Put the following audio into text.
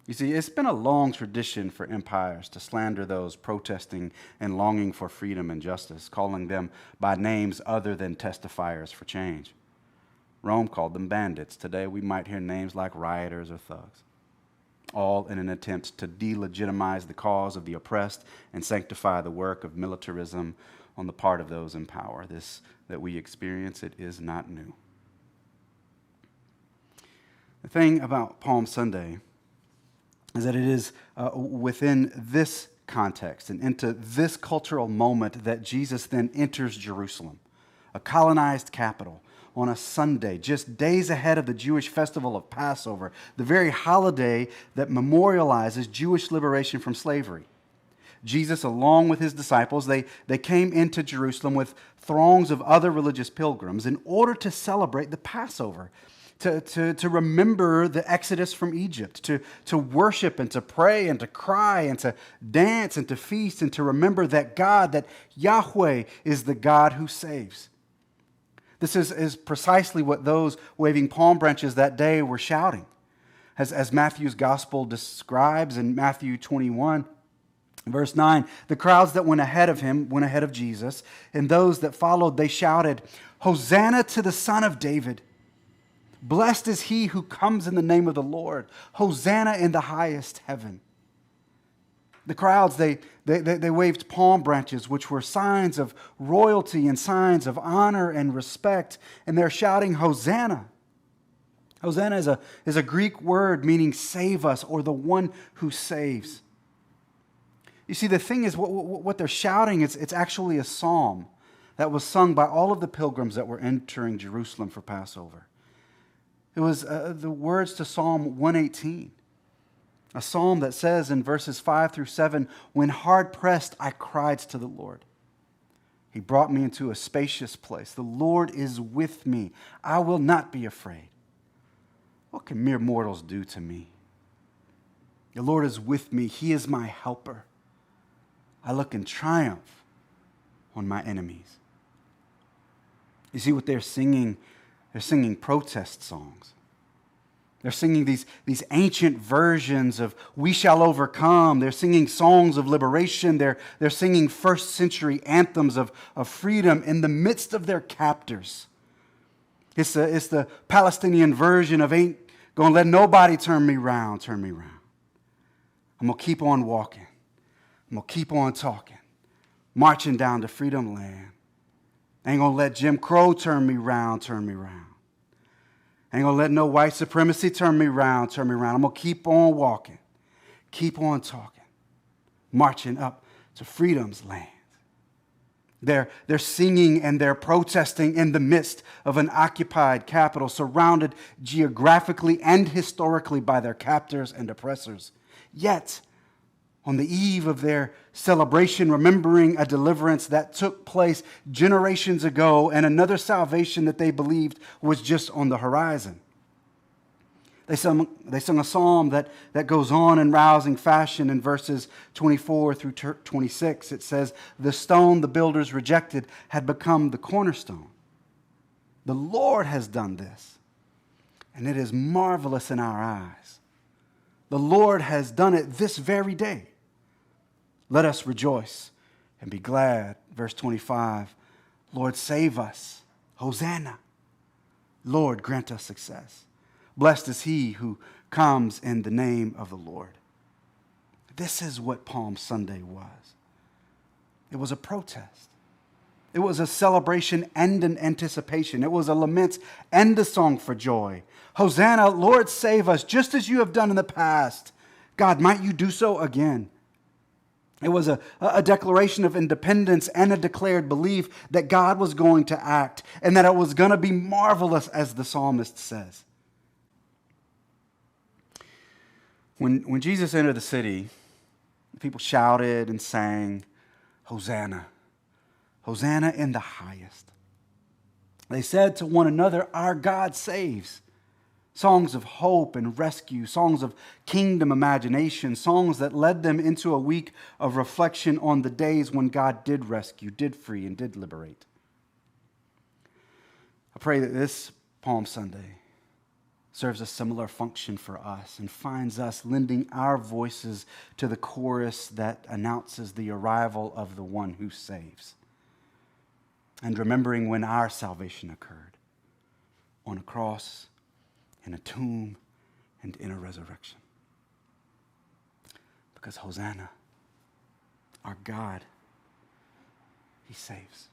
You see, it's been a long tradition for empires to slander those protesting and longing for freedom and justice, calling them by names other than testifiers for change. Rome called them bandits. Today we might hear names like rioters or thugs, all in an attempt to delegitimize the cause of the oppressed and sanctify the work of militarism on the part of those in power. This that we experience, it is not new. The thing about Palm Sunday is that it is within this context and into this cultural moment that Jesus then enters Jerusalem, a colonized capital, on a Sunday, just days ahead of the Jewish festival of Passover, the very holiday that memorializes Jewish liberation from slavery. Jesus, along with his disciples, they came into Jerusalem with throngs of other religious pilgrims in order to celebrate the Passover, to remember the Exodus from Egypt, to worship and to pray and to cry and to dance and to feast and to remember that God, that Yahweh is the God who saves. This is precisely what those waving palm branches that day were shouting. As Matthew's gospel describes in Matthew 21, verse 9, the crowds that went ahead of him went ahead of Jesus, and those that followed, they shouted, "Hosanna to the Son of David. Blessed is he who comes in the name of the Lord. Hosanna in the highest heaven." The crowds, they waved palm branches, which were signs of royalty and signs of honor and respect, and they're shouting, "Hosanna." Hosanna is a Greek word meaning save us, or the one who saves. You see, the thing is, what they're shouting, it's actually a psalm that was sung by all of the pilgrims that were entering Jerusalem for Passover. It was the words to Psalm 118, a psalm that says in verses 5 through 7, "When hard pressed, I cried to the Lord. He brought me into a spacious place. The Lord is with me. I will not be afraid. What can mere mortals do to me? The Lord is with me. He is my helper. I look in triumph on my enemies." You see what they're singing? They're singing protest songs. They're singing these ancient versions of "We Shall Overcome." They're singing songs of liberation. They're singing first century anthems of freedom in the midst of their captors. It's the Palestinian version of "Ain't gonna let nobody turn me round, turn me round. I'm gonna keep on walking. I'm gonna keep on talking, marching down to freedom land. Ain't gonna let Jim Crow turn me round, turn me round. Ain't gonna let no white supremacy turn me round, turn me round. I'm gonna keep on walking, keep on talking, marching up to freedom's land." They're singing and they're protesting in the midst of an occupied capital, surrounded geographically and historically by their captors and oppressors. Yet, on the eve of their celebration, remembering a deliverance that took place generations ago and another salvation that they believed was just on the horizon. They sung a psalm that goes on in rousing fashion in verses 24 through 26. It says, "The stone the builders rejected had become the cornerstone. The Lord has done this, and it is marvelous in our eyes. The Lord has done it this very day. Let us rejoice and be glad." Verse 25, "Lord, save us. Hosanna. Lord, grant us success. Blessed is he who comes in the name of the Lord." This is what Palm Sunday was. It was a protest. It was a celebration and an anticipation. It was a lament and a song for joy. "Hosanna, Lord, save us, just as you have done in the past. God, might you do so again." It was a declaration of independence and a declared belief that God was going to act and that it was going to be marvelous, as the psalmist says. When Jesus entered the city, people shouted and sang, "Hosanna, Hosanna in the highest." They said to one another, "Our God saves." Songs of hope and rescue, songs of kingdom imagination, songs that led them into a week of reflection on the days when God did rescue, did free, and did liberate. I pray that this Palm Sunday, serves a similar function for us and finds us lending our voices to the chorus that announces the arrival of the one who saves. And remembering when our salvation occurred on a cross, in a tomb, and in a resurrection. Because Hosanna, our God, he saves.